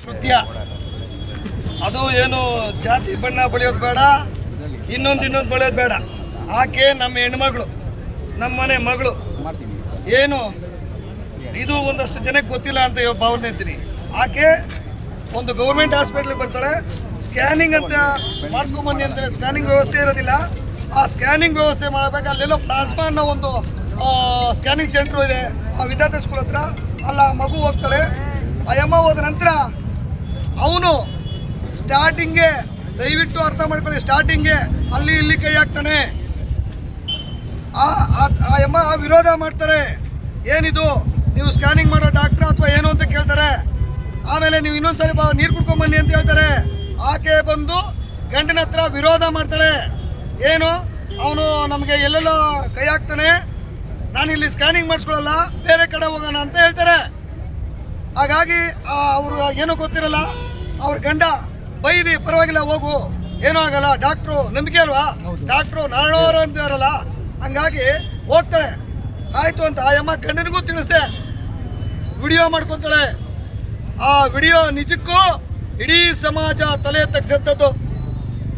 ಕೃತ್ಯ. ಅದು ಏನು ಜಾತಿ ಬಣ್ಣ ಬಳಿಯೋದು ಬೇಡ, ಇನ್ನೊಂದು ಬಳಿಯೋದು ಬೇಡ. ಆಕೆ ನಮ್ಮ ಹೆಣ್ಮಗಳು, ನಮ್ಮ ಮನೆ ಮಗಳು. ಏನು ಇದು ಒಂದಷ್ಟು ಜನಕ್ಕೆ ಗೊತ್ತಿಲ್ಲ ಅಂತ ಭಾವನೆ ಅಂತೀನಿ. ಆಕೆ ಒಂದು ಗೌರ್ಮೆಂಟ್ ಹಾಸ್ಪಿಟ್ಲಿಗೆ ಬರ್ತಾಳೆ, ಸ್ಕ್ಯಾನಿಂಗ್ ಅಂತ ಮಾಡಿಸ್ಕೊಂಬನ್ನಿ ಅಂತಾರೆ. ಸ್ಕ್ಯಾನಿಂಗ್ ವ್ಯವಸ್ಥೆ ಇರೋದಿಲ್ಲ. ಆ ಸ್ಕ್ಯಾನಿಂಗ್ ವ್ಯವಸ್ಥೆ ಮಾಡಬೇಕು. ಅಲ್ಲೆಲ್ಲೋ ಪ್ಲಾಸ್ಮಾ ಅನ್ನೋ ಒಂದು ಸ್ಕ್ಯಾನಿಂಗ್ ಸೆಂಟ್ರು ಇದೆ ಆ ವಿದ್ಯಾರ್ಥಿ ಸ್ಕೂಲ್ ಹತ್ರ. ಅಲ್ಲ ಮಗು ಹೋಗ್ತಾಳೆ. ಆ ಅಮ್ಮ ಹೋದ ನಂತರ ಅವನು ಸ್ಟಾರ್ಟಿಂಗ್ಗೆ, ದಯವಿಟ್ಟು ಅರ್ಥ ಮಾಡ್ಕೊಳ್ಳಿ, ಸ್ಟಾರ್ಟಿಂಗ್ಗೆ ಅಲ್ಲಿ ಇಲ್ಲಿ ಕೈ ಹಾಕ್ತಾನೆ. ಆ ಅಮ್ಮ ವಿರೋಧ ಮಾಡ್ತಾರೆ. ಏನಿದು ನೀವು ಸ್ಕ್ಯಾನಿಂಗ್ ಮಾಡೋ ಡಾಕ್ಟ್ರ ಅಥವಾ ಏನು ಅಂತ ಕೇಳ್ತಾರೆ. ಆಮೇಲೆ ನೀವು ಇನ್ನೊಂದ್ಸರಿ ನೀರು ಕುಡ್ಕೊಂಬನ್ನಿ ಅಂತ ಹೇಳ್ತಾರೆ. ಆಕೆ ಬಂದು ಗಂಡನ ಹತ್ರ ವಿರೋಧ ಮಾಡ್ತಾಳೆ. ಏನು ಅವನು ನಮಗೆ ಎಲ್ಲೆಲ್ಲೋ ಕೈ ಹಾಕ್ತಾನೆ, ನಾನು ಇಲ್ಲಿ ಸ್ಕ್ಯಾನಿಂಗ್ ಮಾಡಿಸ್ಕೊಳ್ಳಲ್ಲ, ಬೇರೆ ಕಡೆ ಹೋಗೋಣ ಅಂತ ಹೇಳ್ತಾರೆ. ಹಾಗಾಗಿ ಅವರು ಏನೂ ಗೊತ್ತಿರಲ್ಲ. ಅವ್ರ ಗಂಡ ಬೈದಿ ಪರವಾಗಿಲ್ಲ ಹೋಗು, ಏನೂ ಆಗಲ್ಲ, ಡಾಕ್ಟ್ರು ನಂಬಿಕೆ ಅಲ್ವಾ, ಡಾಕ್ಟ್ರು ನಾರಾಯಣವರು ಅಂತಾರಲ್ಲ, ಹಂಗಾಗಿ ಹೋಗ್ತಾಳೆ. ಆಯಿತು ಅಂತ ಆ ಅಮ್ಮ ಗಂಡನಿಗೂ ತಿಳಿಸ್ದೆ, ವಿಡಿಯೋ ಮಾಡ್ಕೊತಾಳೆ. ಆ ವಿಡಿಯೋ ನಿಜಕ್ಕೂ ಇಡೀ ಸಮಾಜ ತಲೆ ತಗ್ಸತ್ತದ್ದು.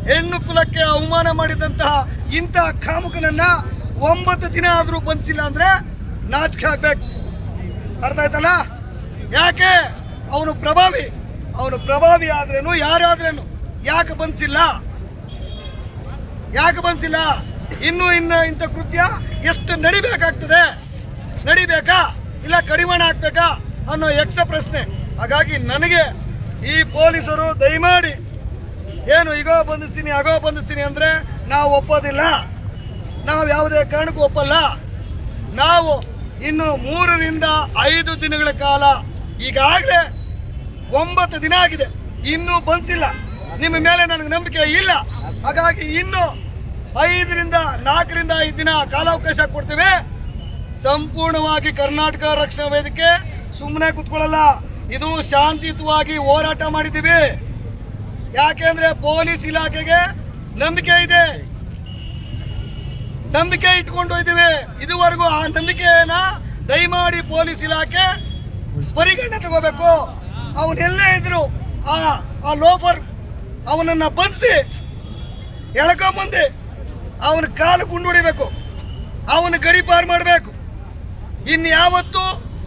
ಹೆಣ್ಣು ಕುಲಕ್ಕೆ ಅವಮಾನ ಮಾಡಿದಂತಹ ಇಂಥ ಕಾಮುಕನನ್ನ 9 ದಿನ ಆದರೂ ಬಂಧಿಸಿಲ್ಲ ಅಂದರೆ ನಾಚಿಕೆ ಆಗ್ಬೇಕು. ಅರ್ಥ ಆಯ್ತಲ್ಲ? ಯಾಕೆ ಅವನು ಪ್ರಭಾವಿ ಆದ್ರೇನು ಯಾರಾದ್ರೇನು ಯಾಕೆ ಬಂಧಿಸಿಲ್ಲ? ಇನ್ನು ಇಂಥ ಕೃತ್ಯ ಎಷ್ಟು ನಡಿಬೇಕಾಗ್ತದೆ? ನಡಿಬೇಕಾ ಇಲ್ಲ ಕಡಿವಾಣ ಹಾಕ್ಬೇಕಾ ಅನ್ನೋ ಯಕ್ಷ ಪ್ರಶ್ನೆ. ಹಾಗಾಗಿ ನನಗೆ ಈ ಪೊಲೀಸರು ದಯಮಾಡಿ ಏನು ಈಗೋ ಬಂಧಿಸ್ತೀನಿ ಅಂದರೆ ನಾವು ಒಪ್ಪೋದಿಲ್ಲ. ನಾವು ಯಾವುದೇ ಕಾರಣಕ್ಕೂ ಒಪ್ಪಲ್ಲ. ನಾವು ಇನ್ನು 3 ರಿಂದ 5 ದಿನಗಳ ಕಾಲ, ಈಗಾಗಲೇ 9 ದಿನ ಆಗಿದೆ, ಇನ್ನೂ ಬಂಧಿಸಿಲ್ಲ. ನಿಮ್ಮ ಮೇಲೆ ನನಗೆ ನಂಬಿಕೆ ಇಲ್ಲ. ಹಾಗಾಗಿ ಇನ್ನು 5 ರಿಂದ 4 ರಿಂದ 5 ದಿನ ಕಾಲಾವಕಾಶ ಕೊಡ್ತೇವೆ. ಸಂಪೂರ್ಣವಾಗಿ ಕರ್ನಾಟಕ ರಕ್ಷಣಾ ವೇದಿಕೆ ಸುಮ್ಮನೆ ಕೂತ್ಕೊಳ್ಳಲ್ಲ. ಇದು ಶಾಂತಿಯುತವಾಗಿ ಹೋರಾಟ ಮಾಡಿದ್ದೀವಿ. ಯಾಕೆಂದ್ರೆ ಪೊಲೀಸ್ ಇಲಾಖೆಗೆ ನಂಬಿಕೆ ಇದೆ, ನಂಬಿಕೆ ಇಟ್ಕೊಂಡು ಇದ್ದೀವಿ. ಇದುವರೆಗೂ ಆ ನಂಬಿಕೆಯನ್ನ ದಯಮಾಡಿ ಪೊಲೀಸ್ ಇಲಾಖೆ ಪರಿಗಣನೆ ತಗೋಬೇಕು. ಅವನೆಲ್ಲೇ ಇದ್ರು ಆ ಲೋಫರ್ ಅವನನ್ನ ಬಂಧಿಸಿ ಎಳ್ಕೊಂಬಂದು ಅವನ ಕಾಲು ಗುಂಡುಡಿಬೇಕು, ಅವನ ಗಡಿಪಾರು ಮಾಡಬೇಕು. ಇನ್ಯಾವತ್ತೂ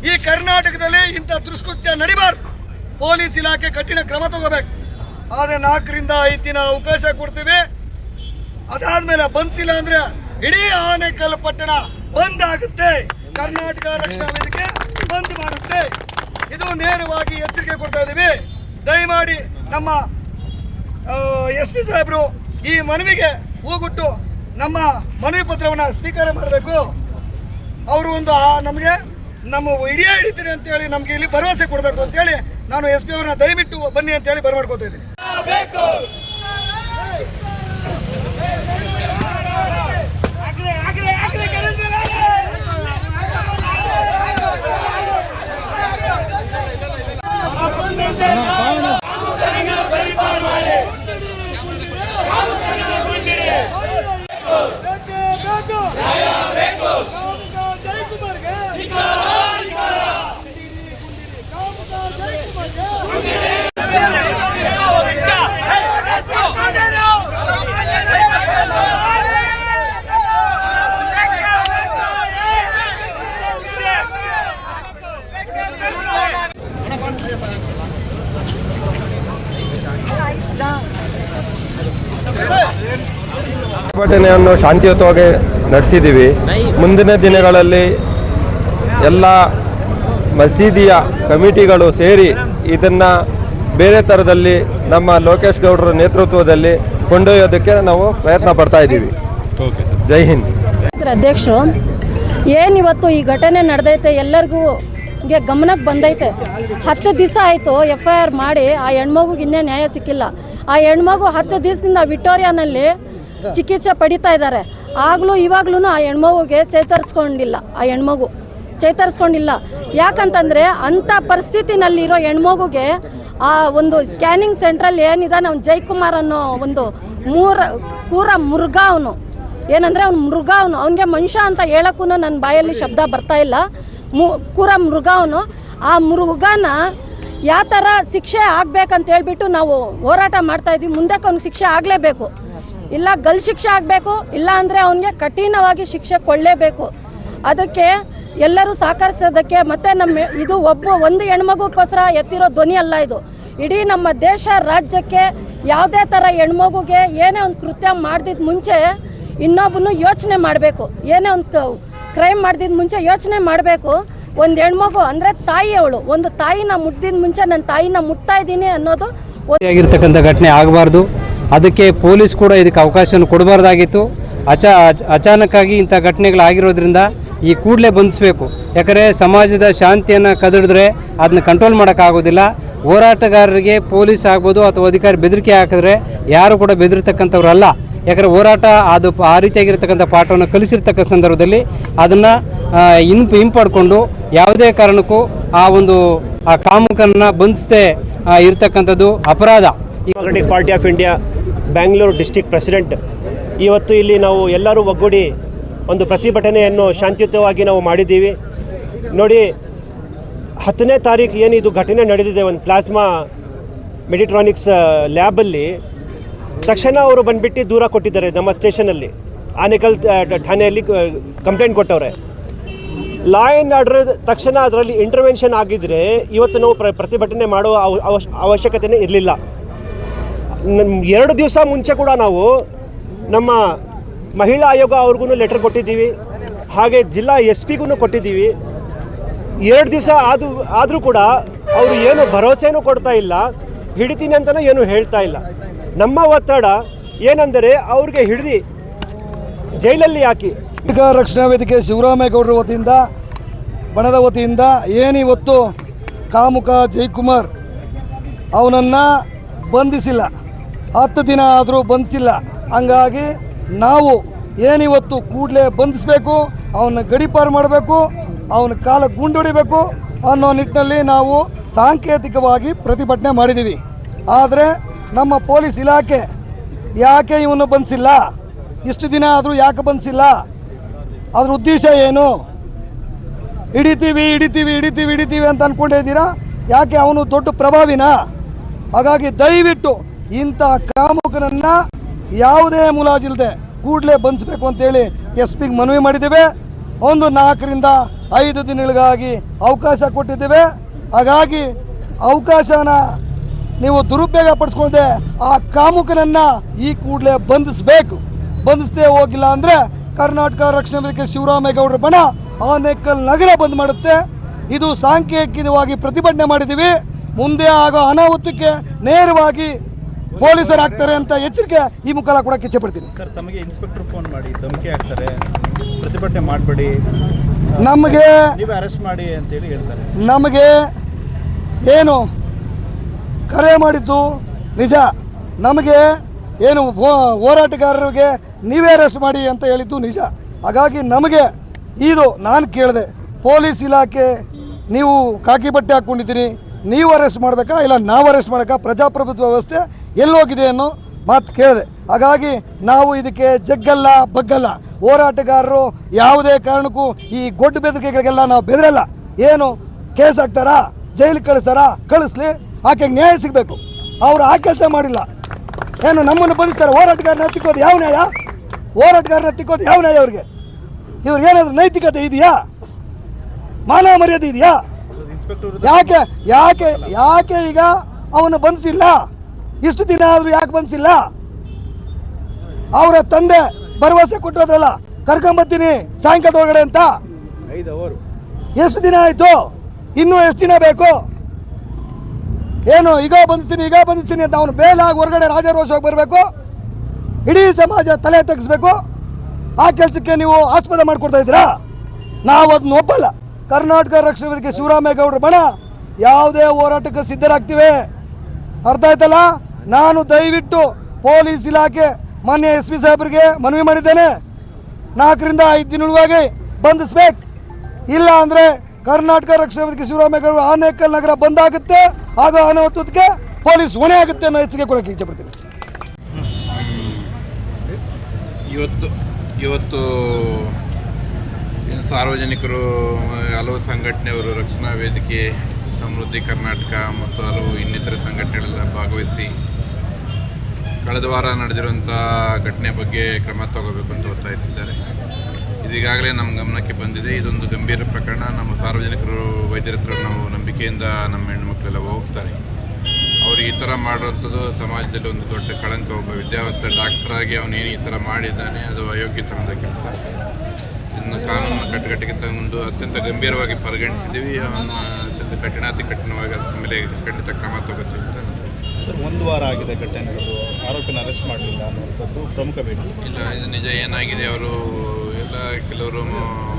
ಈ ಕರ್ನಾಟಕದಲ್ಲಿ ಇಂಥ ದುಷ್ಕೃತ್ಯ ನಡಿಬಾರ್ದು. ಪೊಲೀಸ್ ಇಲಾಖೆ ಕಠಿಣ ಕ್ರಮ ತಗೋಬೇಕು. ಆದರೆ 4 ರಿಂದ 5 ದಿನ ಅವಕಾಶ ಕೊಡ್ತೀವಿ. ಅದಾದ್ಮೇಲೆ ಬಂಧಿಸಿಲ್ಲ ಅಂದ್ರೆ ಇಡೀ ಆನೇಕಲ್ ಪಟ್ಟಣ ಬಂದ್ ಆಗುತ್ತೆ. ಕರ್ನಾಟಕ ರಕ್ಷಣಾ ವೇದಿಕೆ ಬಂದ್ ಮಾಡುತ್ತೆ. ಇದು ನೇರವಾಗಿ ಎಚ್ಚರಿಕೆ ಕೊಡ್ತಾ ಇದ್ದೀವಿ. ದಯಮಾಡಿ ನಮ್ಮ SP ಸಾಹೇಬರು ಈ ಮನವಿಗೆ ಹೋಗುಟ್ಟು ನಮ್ಮ ಮನವಿ ಪತ್ರವನ್ನು ಸ್ವೀಕಾರ ಮಾಡಬೇಕು. ಅವರು ನಮಗೆ ನಮ್ಮ ಹಿಡಿಯ ಹಿಡಿತೀನಿ ಅಂತೇಳಿ ನಮಗೆ ಇಲ್ಲಿ ಭರವಸೆ ಕೊಡಬೇಕು ಅಂತೇಳಿ ನಾನು SP ಅವ್ರನ್ನ ದಯವಿಟ್ಟು ಬನ್ನಿ ಅಂತೇಳಿ ಬರಮಾಡ್ಕೋತಾ ಇದ್ದೀನಿ. ಪ್ರತಿಭಟನೆಯನ್ನು ಶಾಂತಿಯುತವಾಗಿ ನಡೆಸಿದ್ದೀವಿ. ಮುಂದಿನ ದಿನಗಳಲ್ಲಿ ಎಲ್ಲ ಮಸೀದಿಯ ಕಮಿಟಿಗಳು ಸೇರಿ ಇದನ್ನು ಬೇರೆ ಥರದಲ್ಲಿ ನಮ್ಮ ಲೋಕೇಶ್ ಗೌಡರ ನೇತೃತ್ವದಲ್ಲಿ ಕೊಂಡೊಯ್ಯೋದಕ್ಕೆ ನಾವು ಪ್ರಯತ್ನ ಪಡ್ತಾ ಇದ್ದೀವಿ. ಜೈ ಹಿಂದ್. ಅಧ್ಯಕ್ಷರು, ಏನಿವತ್ತು ಈ ಘಟನೆ ನಡೆದೈತೆ ಎಲ್ಲರಿಗೂ ಗಮನಕ್ಕೆ ಬಂದೈತೆ. 10 ದಿವಸ ಆಯಿತು FIR ಮಾಡಿ ಆ ಹೆಣ್ಮಗುಗೆ ಇನ್ನೇ ನ್ಯಾಯ ಸಿಕ್ಕಿಲ್ಲ. ಆ ಹೆಣ್ಮಗು 10 ದಿವಸದಿಂದ ವಿಕ್ಟೋರಿಯಾನಲ್ಲಿ ಚಿಕಿತ್ಸೆ ಪಡಿತಾ ಇದ್ದಾರೆ. ಆಗಲೂ ಇವಾಗ್ಲೂ ಆ ಹೆಣ್ಮಗುಗೆ ಚೇತರಿಸ್ಕೊಂಡಿಲ್ಲ. ಯಾಕಂತಂದರೆ ಅಂಥ ಪರಿಸ್ಥಿತಿನಲ್ಲಿರೋ ಹೆಣ್ಮಗುಗೆ ಆ ಒಂದು ಸ್ಕ್ಯಾನಿಂಗ್ ಸೆಂಟ್ರಲ್ಲಿ ಏನಿದಾನೆ ಅವ್ನು ಜೈಕುಮಾರ್ ಅನ್ನೋ ಒಂದು ಕೂರ ಮೃಗ. ಅವನು ಏನಂದರೆ ಅವ್ನು ಮೃಗ. ಅವನಿಗೆ ಮನುಷ್ಯ ಅಂತ ಹೇಳೋಕ್ಕೂ ನನ್ನ ಬಾಯಲ್ಲಿ ಶಬ್ದ ಬರ್ತಾ ಇಲ್ಲ. ಕೂರ ಮೃಗ ಅವನು. ಆ ಮೃಗನ ಯಾವ ಥರ ಶಿಕ್ಷೆ ಆಗ್ಬೇಕಂತ ಹೇಳ್ಬಿಟ್ಟು ನಾವು ಹೋರಾಟ ಮಾಡ್ತಾ ಇದ್ವಿ. ಮುಂದಕ್ಕೆ ಅವ್ನಿಗೆ ಶಿಕ್ಷೆ ಆಗಲೇಬೇಕು, ಇಲ್ಲ ಗಲ್ ಶಿಕ್ಷೆ ಆಗಬೇಕು, ಇಲ್ಲ ಅಂದರೆ ಅವನಿಗೆ ಕಠಿಣವಾಗಿ ಶಿಕ್ಷೆ ಕೊಳ್ಳೇಬೇಕು. ಅದಕ್ಕೆ ಎಲ್ಲರೂ ಸಹಕರಿಸೋದಕ್ಕೆ ಮತ್ತು ಇದು ಒಂದು ಹೆಣ್ಮಗುಗೋಸ್ಕರ ಎತ್ತಿರೋ ಧ್ವನಿ ಅಲ್ಲ ಇದು. ಇಡೀ ನಮ್ಮ ದೇಶ ರಾಜ್ಯಕ್ಕೆ ಯಾವುದೇ ಥರ ಹೆಣ್ಮಗುಗೆ ಏನೇ ಒಂದು ಕೃತ್ಯ ಮಾಡ್ದಿದ್ದು ಮುಂಚೆ ಇನ್ನೊಬ್ಬನು ಯೋಚನೆ ಮಾಡಬೇಕು, ಏನೇ ಒಂದು ಕ್ರೈಮ್ ಮಾಡ್ದಿದ್ದು ಮುಂಚೆ ಯೋಚನೆ ಮಾಡಬೇಕು. ಒಂದು ಹೆಣ್ಮಗು ಅಂದರೆ ತಾಯಿ, ಅವಳು ಒಂದು ತಾಯಿನ ಮುಟ್ಟಿದ ಮುಂಚೆ ನನ್ನ ತಾಯಿನ ಮುಟ್ತಾ ಇದ್ದೀನಿ ಅನ್ನೋದು ಆಗಿರ್ತಕ್ಕಂಥ ಘಟನೆ ಆಗಬಾರ್ದು. ಅದಕ್ಕೆ ಪೊಲೀಸ್ ಕೂಡ ಇದಕ್ಕೆ ಅವಕಾಶವನ್ನು ಕೊಡಬಾರ್ದಾಗಿತ್ತು. ಅಚಾನಕ್ಕಾಗಿ ಇಂಥ ಘಟನೆಗಳಾಗಿರೋದ್ರಿಂದ ಈ ಕೂಡಲೇ ಬಂಧಿಸಬೇಕು. ಯಾಕಂದರೆ ಸಮಾಜದ ಶಾಂತಿಯನ್ನು ಕದಡಿದ್ರೆ ಅದನ್ನ ಕಂಟ್ರೋಲ್ ಮಾಡೋಕ್ಕಾಗೋದಿಲ್ಲ. ಹೋರಾಟಗಾರರಿಗೆ ಪೊಲೀಸ್ ಆಗ್ಬೋದು ಅಥವಾ ಅಧಿಕಾರಿ ಬೆದರಿಕೆ ಹಾಕಿದ್ರೆ ಯಾರು ಕೂಡ ಬೆದರಿರ್ತಕ್ಕಂಥವ್ರಲ್ಲ. ಯಾಕಂದರೆ ಹೋರಾಟ ಅದು ಆ ರೀತಿಯಾಗಿರ್ತಕ್ಕಂಥ ಪಾಠವನ್ನು ಕಲಿಸಿರ್ತಕ್ಕ ಸಂದರ್ಭದಲ್ಲಿ ಅದನ್ನು ಹಿಂಪಡ್ಕೊಂಡು ಯಾವುದೇ ಕಾರಣಕ್ಕೂ ಆ ಕಾಮುಕರನ್ನು ಬಂಧಿಸದೆ ಇರ್ತಕ್ಕಂಥದ್ದು ಅಪರಾಧ. Democratic party of India Bangalore district president. ಇವತ್ತು ಇಲ್ಲಿ ನಾವು ಎಲ್ಲರೂ ಒಗ್ಗೂಡಿ ಒಂದು ಪ್ರತಿಭಟನೆಯನ್ನು ಶಾಂತಿಯುತವಾಗಿ ನಾವು ಮಾಡಿದ್ದೀವಿ. ನೋಡಿ, 10ನೇ ತಾರೀಕು ಏನು ಇದು ಘಟನೆ ನಡೆದಿದೆ ಒಂದು ಪ್ಲಾಸ್ಮಾ ಮೆಡಿಟ್ರಾನಿಕ್ಸ್ ಲ್ಯಾಬಲ್ಲಿ, ತಕ್ಷಣ ಅವರು ಬಂದುಬಿಟ್ಟು ದೂರ ಕೊಟ್ಟಿದ್ದಾರೆ ನಮ್ಮ ಸ್ಟೇಷನಲ್ಲಿ. ಆನೇಕಲ್ ಠಾಣೆಯಲ್ಲಿ ಕಂಪ್ಲೇಂಟ್ ಕೊಟ್ಟವ್ರೆ. ಲಾ ಆ್ಯಂಡ್ ಆರ್ಡರ್ ತಕ್ಷಣ ಅದರಲ್ಲಿ ಇಂಟರ್ವೆನ್ಷನ್ ಆಗಿದ್ದರೆ ಇವತ್ತು ನಾವು ಪ್ರತಿಭಟನೆ ಮಾಡುವ ಅವಶ್ಯಕತೆಯೇ ಇರಲಿಲ್ಲ. 2 ದಿವಸ ಮುಂಚೆ ಕೂಡ ನಾವು ನಮ್ಮ ಮಹಿಳಾ ಆಯೋಗ ಅವ್ರಿಗೂ ಲೆಟರ್ ಕೊಟ್ಟಿದ್ದೀವಿ, ಹಾಗೆ ಜಿಲ್ಲಾ SP ಗೂ ಕೊಟ್ಟಿದ್ದೀವಿ. 2 ದಿವಸ ಆದರೂ ಕೂಡ ಅವರು ಏನು ಭರವಸೆನೂ ಕೊಡ್ತಾ ಇಲ್ಲ, ಹಿಡಿತೀನಿ ಅಂತಲೂ ಏನು ಹೇಳ್ತಾ ಇಲ್ಲ. ನಮ್ಮ ಒತ್ತಡ ಏನೆಂದರೆ ಅವ್ರಿಗೆ ಹಿಡಿದು ಜೈಲಲ್ಲಿ ಹಾಕಿ. ಅಧಿಕಾರ ರಕ್ಷಣಾ ವೇದಿಕೆ ಶಿವರಾಮೇಗೌಡರ ವತಿಯಿಂದ, ಬಣದ ವತಿಯಿಂದ ಏನಿವತ್ತು ಕಾಮುಕ ಜಯಕುಮಾರ್ ಅವನನ್ನು ಬಂಧಿಸಿಲ್ಲ, 10 ದಿನ ಆದರೂ ಬಂಧಿಸಿಲ್ಲ. ಹಂಗಾಗಿ ನಾವು ಏನಿವತ್ತು ಕೂಡಲೇ ಬಂಧಿಸಬೇಕು, ಅವನ್ನ ಗಡೀಪಾರು ಮಾಡಬೇಕು, ಅವನ ಕಾಲ ಗುಂಡೊಡಿಬೇಕು ಅನ್ನೋ ನಿಟ್ಟಿನಲ್ಲಿ ನಾವು ಸಾಂಕೇತಿಕವಾಗಿ ಪ್ರತಿಭಟನೆ ಮಾಡಿದ್ದೀವಿ. ಆದರೆ ನಮ್ಮ ಪೊಲೀಸ್ ಇಲಾಖೆ ಯಾಕೆ ಇವನು ಬಂಧಿಸಿಲ್ಲ, ಇಷ್ಟು ದಿನ ಆದರೂ ಯಾಕೆ ಬಂಧಿಸಿಲ್ಲ, ಅದ್ರ ಉದ್ದೇಶ ಏನು? ಹಿಡಿತೀವಿ ಅಂತ ಅಂದ್ಕೊಂಡಿದ್ದೀರಾ? ಯಾಕೆ ಅವನು ದೊಡ್ಡ ಪ್ರಭಾವಿನ? ಹಾಗಾಗಿ ದಯವಿಟ್ಟು ಇಂಥ ಕಾಮುಕನನ್ನು ಯಾವುದೇ ಮುಲಾಜಿಲ್ಲದೆ ಕೂಡಲೇ ಬಂಧಿಸಬೇಕು ಅಂತೇಳಿ SP ಗೆ ಮನವಿ ಮಾಡಿದ್ದೇವೆ. ಒಂದು 4 ರಿಂದ 5 ದಿನಗಳಿಗಾಗಿ ಅವಕಾಶ ಕೊಟ್ಟಿದ್ದೇವೆ. ಹಾಗಾಗಿ ಅವಕಾಶನ ನೀವು ದುರುಪಯೋಗ ಪಡಿಸ್ಕೊಂಡೆ ಆ ಕಾಮುಕನನ್ನು ಈ ಕೂಡಲೇ ಬಂಧಿಸಬೇಕು. ಬಂಧಿಸದೇ ಹೋಗಿಲ್ಲ ಅಂದರೆ ಕರ್ನಾಟಕ ರಕ್ಷಣಾ ವೇದಿಕೆ ಶಿವರಾಮೇಗೌಡರ ಬಣ ಆನೇಕಲ್ ನಗರ ಬಂದ್ ಮಾಡುತ್ತೆ. ಇದು ಸಾಂಕೇತಿಕವಾಗಿ ಪ್ರತಿಭಟನೆ ಮಾಡಿದ್ದೀವಿ. ಮುಂದೆ ಆಗೋ ಅನಾಹುತಕ್ಕೆ ನೇರವಾಗಿ ಪೊಲೀಸರು ಆಗ್ತಾರೆ ಅಂತ ಎಚ್ಚರಿಕೆ ಈ ಮುಖಾಲ ಕೊಡಕ್ಕೆ ಇಚ್ಛೆ ಪಡ್ತೀನಿ. ಸರ್, ತಮಗೆ ಇನ್ಸ್ಪೆಕ್ಟರ್ ಫೋನ್ ಮಾಡಿ ಧಮಕಿ ಹಾಕ್ತಾರೆ, ಪ್ರತಿಭಟನೆ ಮಾಡಬೇಡಿ, ನಮಗೆ ನೀವೇ ಅರೆಸ್ಟ್ ಮಾಡಿ ಅಂತೇಳಿ ಹೇಳ್ತಾರೆ. ನಮಗೆ ಏನು ಕರೆ ಮಾಡಿದ್ದು ನಿಜ, ನಮಗೆ ಏನು ಹೋರಾಟಗಾರರಿಗೆ ನೀವೇ ಅರೆಸ್ಟ್ ಮಾಡಿ ಅಂತ ಹೇಳಿದ್ದು ನಿಜ. ಹಾಗಾಗಿ ನಮಗೆ ಇದು ನಾನು ಕೇಳಿದೆ, ಪೊಲೀಸ್ ಇಲಾಖೆ ನೀವು ಕಾಕಿ ಬಟ್ಟೆ ಹಾಕ್ಕೊಂಡಿದ್ದೀರಿ, ನೀವು ಅರೆಸ್ಟ್ ಮಾಡಬೇಕಾ ಇಲ್ಲ ನಾವು ಅರೆಸ್ಟ್ ಮಾಡಬೇಕಾ, ಪ್ರಜಾಪ್ರಭುತ್ವ ವ್ಯವಸ್ಥೆ ಎಲ್ಲೋಗಿದೆ ಅನ್ನೋ ಮಾತು ಕೇಳಿದೆ. ಹಾಗಾಗಿ ನಾವು ಇದಕ್ಕೆ ಜಗ್ಗಲ್ಲ ಬಗ್ಗಲ್ಲ. ಹೋರಾಟಗಾರರು ಯಾವುದೇ ಕಾರಣಕ್ಕೂ ಈ ಗೊಡ್ಡು ಬೆದರಿಕೆಗಳಿಗೆಲ್ಲ ನಾವು ಬೆದರಲ್ಲ. ಏನು ಕೇಸ್ ಹಾಕ್ತಾರಾ, ಜೈಲಿಗೆ ಕಳಿಸ್ತಾರಾ, ಕಳಿಸ್ಲಿ, ಆಕೆಗೆ ನ್ಯಾಯ ಸಿಗಬೇಕು. ಅವರು ಆ ಕೆಲಸ ಮಾಡಿಲ್ಲ. ಏನು ನಮ್ಮನ್ನು ಬಂಧಿಸ್ತಾರೆ? ಹೋರಾಟಗಾರನ ತಿಕ್ಕೋದು ಯಾವ ನ್ಯಾಯ? ಹೋರಾಟಗಾರನ ತಿಕ್ಕೋದು ಯಾವ ನ್ಯಾಯ? ಇವ್ರಿಗೇನಾದ್ರೂ ನೈತಿಕತೆ ಇದೆಯಾ? ಮಾನವ ಮರ್ಯಾದೆ ಇದೆಯಾ? ಯಾಕೆ ಯಾಕೆ ಯಾಕೆ ಈಗ ಅವನು ಬಂಧಿಸಿಲ್ಲ? ಇಷ್ಟು ದಿನ ಆದರೂ ಯಾಕೆ ಬಂಧಿಸಿಲ್ಲ? ಅವರ ತಂದೆ ಭರವಸೆ ಕೊಟ್ಟಿರೋದ್ರಲ್ಲ, ಕರ್ಕೊಂಬರ್ತೀನಿ ಸಾಯಂಕಾಲದ ಒಳಗಡೆ ಅಂತ. 5 ಅವರು ಎಷ್ಟು ದಿನ ಆಯಿತು? ಇನ್ನೂ ಎಷ್ಟು ದಿನ ಬೇಕು? ಏನು ಈಗ ಬಂಧಿಸ್ತೀನಿ ಅಂತ ಅವನು ಬೇಲಾಗಿ ಹೊರಗಡೆ ರಾಜಾರೋಷವಾಗಿ ಬರಬೇಕು, ಇಡೀ ಸಮಾಜ ತಲೆ ತಗ್ಗಿಸ್ಬೇಕು. ಆ ಕೆಲಸಕ್ಕೆ ನೀವು ಆಸ್ಪದ ಮಾಡಿಕೊಡ್ತಾ ಇದ್ದೀರಾ? ನಾವು ಅದನ್ನ ಒಪ್ಪಲ್ಲ. ಕರ್ನಾಟಕ ರಕ್ಷಣಾ ವೇದಿಕೆ ಶಿವರಾಮೇಗೌಡರ ಬಣ ಯಾವುದೇ ಹೋರಾಟಕ್ಕೆ ಸಿದ್ಧರಾಗ್ತೀವಿ. ಅರ್ಥ ಆಯ್ತಲ್ಲ? ನಾನು ದಯವಿಟ್ಟು ಪೊಲೀಸ್ ಇಲಾಖೆ ಮಾನ್ಯ SP ಸಾಹೇಬರಿಗೆ ಮನವಿ ಮಾಡಿದ್ದೇನೆ, 4 ರಿಂದ 5 ದಿನಗಳಾಗಿ ಬಂಧಿಸ್ಬೇಕು. ಇಲ್ಲ ಅಂದರೆ ಕರ್ನಾಟಕ ರಕ್ಷಣಾ ವೇದಿಕೆ ಶಿವರಾಮೇಗೌಡ ಆನೇಕಲ್ ನಗರ ಬಂದಾಗುತ್ತೆ. ಆಗ ಅನಾಹುತಕ್ಕೆ ಪೊಲೀಸ್ ಹೊಣೆ ಆಗುತ್ತೆ ಅನ್ನೋ ಎಚ್ಚರಿಕೆ ಕೊಡೋಕ್ಕೆ ಇಚ್ಛೆ ಪಡ್ತೀನಿ. ಇವತ್ತು ಸಾರ್ವಜನಿಕರು, ಹಲವು ಸಂಘಟನೆಯವರು, ರಕ್ಷಣಾ ವೇದಿಕೆ ಸಮೃದ್ಧಿ ಕರ್ನಾಟಕ ಮತ್ತು ಹಲವು ಇನ್ನಿತರ ಸಂಘಟನೆಗಳೆಲ್ಲ ಭಾಗವಹಿಸಿ ಕಳೆದ ವಾರ ನಡೆದಿರುವಂಥ ಘಟನೆ ಬಗ್ಗೆ ಕ್ರಮ ತಗೋಬೇಕು ಅಂತ ಒತ್ತಾಯಿಸಿದ್ದಾರೆ. ಇದೀಗಾಗಲೇ ನಮ್ಮ ಗಮನಕ್ಕೆ ಬಂದಿದೆ. ಇದೊಂದು ಗಂಭೀರ ಪ್ರಕರಣ. ನಮ್ಮ ಸಾರ್ವಜನಿಕರು ವೈದ್ಯರ ಹತ್ರ ನಾವು ನಂಬಿಕೆಯಿಂದ ನಮ್ಮ ಹೆಣ್ಣುಮಕ್ಕಳೆಲ್ಲ ಹೋಗ್ತಾರೆ. ಅವರು ಈ ಥರ ಮಾಡುವಂಥದ್ದು ಸಮಾಜದಲ್ಲಿ ಒಂದು ದೊಡ್ಡ ಕಳಂಕ. ಒಬ್ಬ ವಿದ್ಯಾವಂತ ಡಾಕ್ಟ್ರಾಗಿ ಅವನೇನು ಈ ಥರ ಮಾಡಿದ್ದಾನೆ ಅದು ಅಯೋಗ್ಯತನದ ಕೆಲಸ. ಇನ್ನು ಕಾನೂನು ಕಟ್ಟುಕಟ್ಟಿಗೆ ತಂದು ಅತ್ಯಂತ ಗಂಭೀರವಾಗಿ ಪರಿಗಣಿಸಿದ್ದೀವಿ. ಅವನ್ನ ಅತ್ಯಂತ ಕಠಿಣವಾಗಿ ಅದ್ರ ಮೇಲೆ ಖಂಡಿತ ಕ್ರಮ ತಗೋತೀವಿ ಅಂತ. ಸರ್, 1 ವಾರ ಆಗಿದೆ ಘಟನೆ ನಡೆದು, ಆರೋಪಿನ ಅರೆಸ್ಟ್ ಮಾಡಲಿಲ್ಲ ಅನ್ನುವಂಥದ್ದು ಪ್ರಮುಖ ಬೇಡಿಕೆ. ಇಲ್ಲ, ಇದು ನಿಜ. ಏನಾಗಿದೆ, ಅವರು ಎಲ್ಲ ಕೆಲವರು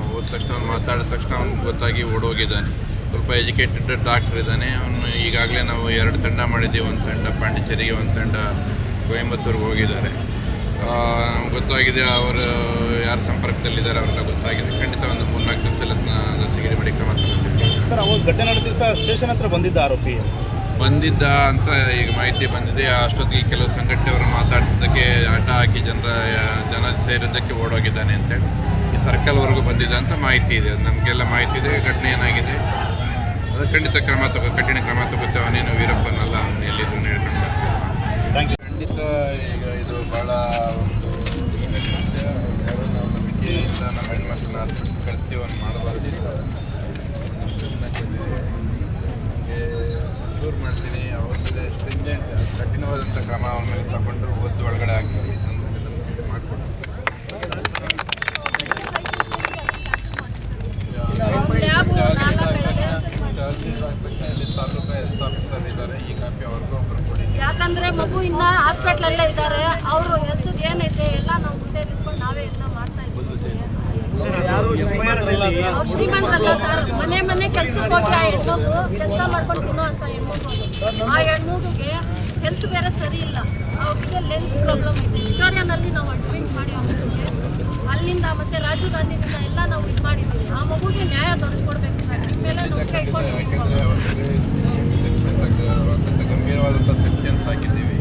ಹೋದ ತಕ್ಷಣ ಮಾತಾಡಿದ ತಕ್ಷಣ ಅವ್ನಿಗೆ ಗೊತ್ತಾಗಿ ಓಡೋಗಿದ್ದಾನೆ. ಸ್ವಲ್ಪ ಎಜುಕೇಟೆಡ್ ಡಾಕ್ಟರ್ ಇದ್ದಾನೆ. ಅವನು ಈಗಾಗಲೇ ನಾವು 2 ತಂಡ ಮಾಡಿದ್ದೀವಿ. ಒಂದು ತಂಡ ಪಾಂಡಿಚೇರಿಗೆ, ಒಂದು ತಂಡ ಕೊಯಂಬತ್ತೂರಿಗೆ ಹೋಗಿದ್ದಾರೆ. ನಮ್ಗೆ ಗೊತ್ತಾಗಿದೆ ಅವರು ಯಾರ ಸಂಪರ್ಕದಲ್ಲಿದ್ದಾರೆ ಅವರೆಲ್ಲ ಗೊತ್ತಾಗಿದೆ. ಖಂಡಿತ ಒಂದು 3-4 ದಿವಸದಲ್ಲಿ ಸಿಗಡಿ ಮಾಡಿ ಕ್ರಮ ತಗೊಳ್ತೀವಿ. ಸರ್, ಅವಾಗ ಘಟನೆ ನಡೆದ ದಿವಸ ಸ್ಟೇಷನ್ ಹತ್ರ ಬಂದಿದ್ದ ಆರೋಪಿ ಬಂದಿದ್ದ ಅಂತ ಈಗ ಮಾಹಿತಿ ಬಂದಿದೆ. ಅಷ್ಟೊತ್ತಿಗೆ ಕೆಲವು ಸಂಘಟನೆಯವರು ಮಾತಾಡಿಸಿದ್ದಕ್ಕೆ ಆಟ ಹಾಕಿ ಜನ ಸೇರಿದ್ದಕ್ಕೆ ಓಡೋಗಿದ್ದಾನೆ ಅಂತೇಳಿ ಈ ಸರ್ಕಲ್ವರೆಗೂ ಬಂದಿದೆ ಅಂತ ಮಾಹಿತಿ ಇದೆ. ನಮಗೆಲ್ಲ ಮಾಹಿತಿ ಇದೆ. ಘಟನೆ ಏನಾಗಿದೆ ಅದು ಖಂಡಿತ ಕಠಿಣ ಕ್ರಮ ತಗೋತೇವೆ. ಅವನೇನು ವೀರಪ್ಪನಲ್ಲ, ಅವನು ಎಲ್ಲಿದ್ದು ಹೇಳ್ಕೊಂಡು ಬರ್ತೀವಿ. Thank you. ಖಂಡಿತ ಈಗ ಇದು ಭಾಳ ಒಂದು ಯಾರೋ ನಾವು ನಂಬಿಕೆಯಿಂದ ನಮ್ಮ ಹೆಣ್ಮಕ್ಳನ್ನ ಹಾಸ್ಪಿಟ್ಲ್ ಕಳಿಸ್ತೀವಿ ಅವ್ನು ಮಾಡಬಾರ್ದು. ಶೂರ್ ಮಾಡ್ತೀನಿ. ಅವ್ರ ಮೇಲೆ ಸ್ಟ್ರಿಂಜೆಂಟ್ ಕಠಿಣವಾದಂಥ ಕ್ರಮ ಅವ್ರ ಮೇಲೆ ತಗೊಂಡು ಒದ್ದು ಒಳಗಡೆ ಆಗ್ತೀವಿ ಮಾಡಿಕೊಡ್ತೀವಿ. ಚಾರ್ಜಸ್ ಆಗ್ತಕ್ಕಂಥ ಇಲ್ಲಿ ತಾಲೂಕು ಹೆಲ್ತ್ ಆಫೀಸರ್ ಇದ್ದಾರೆ. ಈ ಕಾಪಿ ಅವ್ರಿಗೂ ಒಬ್ಬರು ಕೊಡಿ. ಯಾಕಂದ್ರೆ ಮಗು ಇನ್ನ ಹಾಸ್ಪಿಟ್ಲಲ್ಲೇ ಇದ್ದಾರೆ. ಅವರು ಹೆಲ್ತ್ ಏನೈತೆ ಎಲ್ಲ ನಾವು ಮುಂದೆ ನಿಂತ್ಕೊಂಡು ನಾವೇ ಎಲ್ಲ ಮಾಡ್ತಾ ಇದ್ದೀವಿ. ಅವ್ರು ಶ್ರೀಮಂತರಲ್ಲ ಸರ್. ಮನೆ ಕೆಲ್ಸಕ್ಕೆ ಹೋಗಿ ಆ ಹೆಣ್ಮಗು ಕೆಲಸ ಮಾಡ್ಕೊಂಡು ತಿನ್ನೋ ಅಂತ ಹೆಣ್ಮಗು. ಆ ಹೆಣ್ಮಗುಗೆ ಹೆಲ್ತ್ ಬೇರೆ ಸರಿ ಇಲ್ಲ. ಅವ್ರಿಗೆ ಲೆನ್ಸ್ ಪ್ರಾಬ್ಲಮ್ ಇದೆ. ವಿಕ್ಟೋರಿಯಾನಲ್ಲಿ ನಾವು ಅಡ್ಮಿಟ್ ಮಾಡಿ ಅವ್ರಿಗೆ ಅಲ್ಲಿಂದ ಮತ್ತೆ ರಾಜೀವ್ ಗಾಂಧಿನಿಂದ ಎಲ್ಲ ನಾವು ಇದು ಮಾಡಿದ್ದೀವಿ. ಆ ಮಗುಗೆ ನ್ಯಾಯ ತೋರಿಸ್ಕೊಡ್ಬೇಕು ಸರ್. ಮೇಲೆ ನಂಬಿಕೆ ಇಟ್ಕೊಂಡು ಯಾಕೆಂದರೆ ಅವ್ರಿಗೆ ಅತ್ಯಂತ ಗಂಭೀರವಾದಂಥ ಸೆಕ್ಷನ್ಸ್ ಹಾಕಿದ್ದೀವಿ.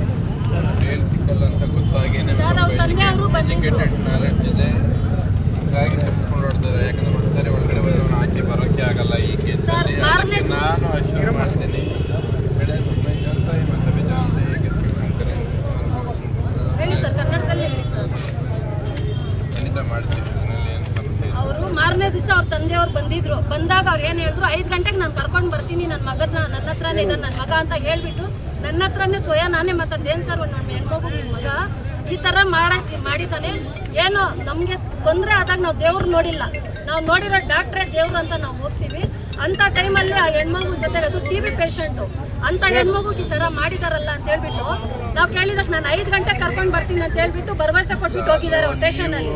ಬೇಲ್ ಸಿಕ್ಕಲ್ಲ ಅಂತ ಗೊತ್ತಾಗಿ ಸರ್ ಅವ್ರ ತಂದೆ ಅವರು ಬಂದಿದ್ರು. ಎಜುಕೇಟೆಡ್ ನಾಲೆಡ್ಜ್ ಇದೆ. ಹಾಗಾಗಿ ತಪ್ಪಿಸ್ಕೊಂಡು ಹೊಡ್ತಾರೆ. ಯಾಕಂದರೆ ಒಂದ್ಸರಿ ಒಳಗಡೆ ಹೋದ್ರೆ ಅವ್ನು ಆಚೆ ಬರೋಕ್ಕೆ ಆಗಲ್ಲ. ಈ ಕೇಸಲ್ಲಿ ನಾನು ಅಶ್ಯೂರ್ ಮಾಡ್ತೀನಿ. ಹೇಳಿ ಸರ್, ಕನ್ನಡದಲ್ಲೇ ಹೇಳಿ ಸರ್. ಖಂಡಿತ ಮಾಡ್ತೀವಿ. ಅದರಲ್ಲಿ ಏನು ಸಮಸ್ಯೆ ಇಲ್ಲ. ಅವರು ಮಾರನೇ ದಿವಸ ಅವ್ರ ತಂದೆಯವ್ರು ಬಂದಿದ್ರು. ಬಂದಾಗ ಅವ್ರು ಏನು ಹೇಳಿದ್ರು, 5 ಗಂಟೆಗೆ ನಾನು ಕರ್ಕೊಂಡು ಬರ್ತೀನಿ, ನನ್ನ ಮಗನ ನನ್ನ ಹತ್ರನೇ ಇದ್ದಾನೆ ನನ್ನ ಮಗ ಅಂತ ಹೇಳಿಬಿಟ್ಟು ನನ್ನ ಹತ್ರನೇ ನಾನೇ ಮಾತಾಡ್ದೆ. ಏನು ಸರ್, ನಮ್ಮ ಹೆಣ್ಮಗು ನಿಮ್ಮ ಮಗ ಈ ಥರ ಮಾಡಿದ್ದಾನೆ. ಏನೋ ನಮಗೆ ತೊಂದರೆ ಆದಾಗ ನಾವು ದೇವ್ರು ನೋಡಿಲ್ಲ. ನಾವು ನೋಡಿರೋ ಡಾಕ್ಟ್ರೇ ದೇವ್ರು ಅಂತ ನಾವು ಹೋಗ್ತೀವಿ. ಅಂಥ ಟೈಮಲ್ಲಿ ಆ ಹೆಣ್ಮಗು ಜೊತೆಗೆ ಅದು TB ಪೇಷಂಟು ಅಂಥ ಹೆಣ್ಮಗುಗೆ ಈ ಥರ ಮಾಡಿದಾರಲ್ಲ ಅಂತ ಹೇಳ್ಬಿಟ್ಟು ನಾವು ಕೇಳಿದಕ್ಕೆ ನಾನು 5 ಗಂಟೆಗೆ ಕರ್ಕೊಂಡು ಬರ್ತೀನಿ ಅಂತ ಹೇಳ್ಬಿಟ್ಟು ಭರವಸೆ ಕೊಟ್ಬಿಟ್ಟು ಹೋಗಿದ್ದಾರೆ ಅವ್ರ ಸ್ಟೇಷನಲ್ಲಿ.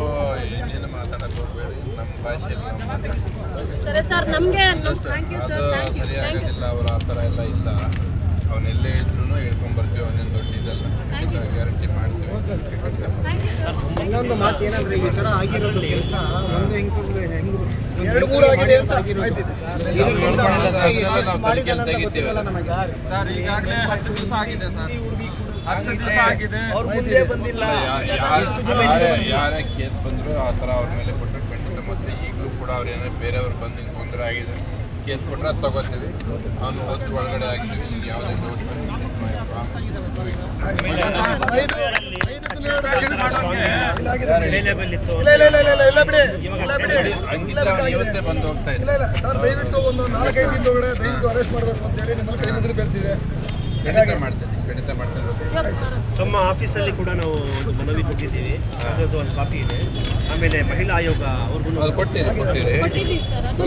ಸರಿ ಸರ್, ನಮಗೆ thank you sir. Thank you. ಅವರು ಆ ಥರ ಎಲ್ಲ ಇಲ್ಲ. ಅವನೆಲ್ಲೇ ಇದ್ರೂ ಹೇಳ್ಕೊಂಡು ಬರ್ತೀವಿ. ಅವನೇನು ದೊಡ್ಡ ಇದಲ್ಲ. ಗ್ಯಾರಂಟಿ ಮಾಡ್ತೀವಿ. ಇನ್ನೊಂದು ಮಾತು ಏನಂದ್ರೆ, ಈ ತರ ಆಗಿರೋದು ಕೆಲಸ ಒಂದು ಹೆಂಗಸರು 2-3 ಆಗಿದೆ ಅಂತ ಆಯ್ತಿದೆ. ಎಷ್ಟೆಷ್ಟು ಮಾಡಿದಾನೆ ಅಂತ ಗೊತ್ತಿಲ್ಲ ನಮಗೆ. ಸರ್, ಈಗಾಗಲೇ 10 ದಿವಸ ಆಗಿದೆ ಸರ್. 10 ದಿವಸ ಆಗಿದೆ. ಯಾರೇ ಕೇಸ್ ಬಂದರೂ ಆ ಥರ ಅವ್ರ ಮೇಲೆ ಕೊಟ್ಟರೆ ಖಂಡಿತ. ಮತ್ತು ಈಗಲೂ ಕೂಡ ಅವ್ರು ಏನಾದ್ರು ಬೇರೆಯವ್ರು ಬಂದು ತೊಂದರೆ ಆಗಿದೆ ಕೇಸ್ ಕೊಟ್ಟರೆ ಅದು ತಗೋತೀವಿ. ಅವನು ಓದಿ ಒಳಗಡೆ ಆಗ್ತೀವಿ. ಈಗ ಯಾವುದೇ ಡೌಟ್ ಇವತ್ತೇ ಬಂದು ಹೋಗ್ತಾ ಇಲ್ಲ ಸರ್, ದಯವಿಟ್ಟು ಒಂದು 4-5 ದಿನದೊಳಗಡೆ ದಯವಿಟ್ಟು ಅರೆಸ್ಟ್ ಮಾಡಬೇಕು ಅಂತೇಳಿ ನಿಮ್ಮಲ್ಲಿ ಕೈ ಮುಗಿದು ಬೇಡ್ತೀವಿ. ಖಂಡಿತ ಮಾಡ್ತೇನೆ. ನಮ್ಮ ಆಫೀಸಲ್ಲಿ ಕೂಡ ನಾವು ಒಂದು ಮನವಿ ಕೊಟ್ಟಿದ್ದೀವಿ. ಅದರದ್ದು ಒಂದು ಕಾಪಿ ಇದೆ. ಆಮೇಲೆ ಮಹಿಳಾ ಆಯೋಗ ಅವ್ರಿಗೂ ಅದು ಕೊಟ್ಟಿರಿ ಕೊಟ್ಟಿದ್ದೀವಿ ಸರ್. ಅದು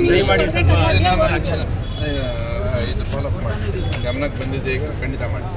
ಇದು ಫಾಲೋ ಅಪ್ ಮಾಡಿ ಗಮನಕ್ಕೆ ಬಂದಿದೆ. ಈಗ ಖಂಡಿತ ಮಾಡಿ.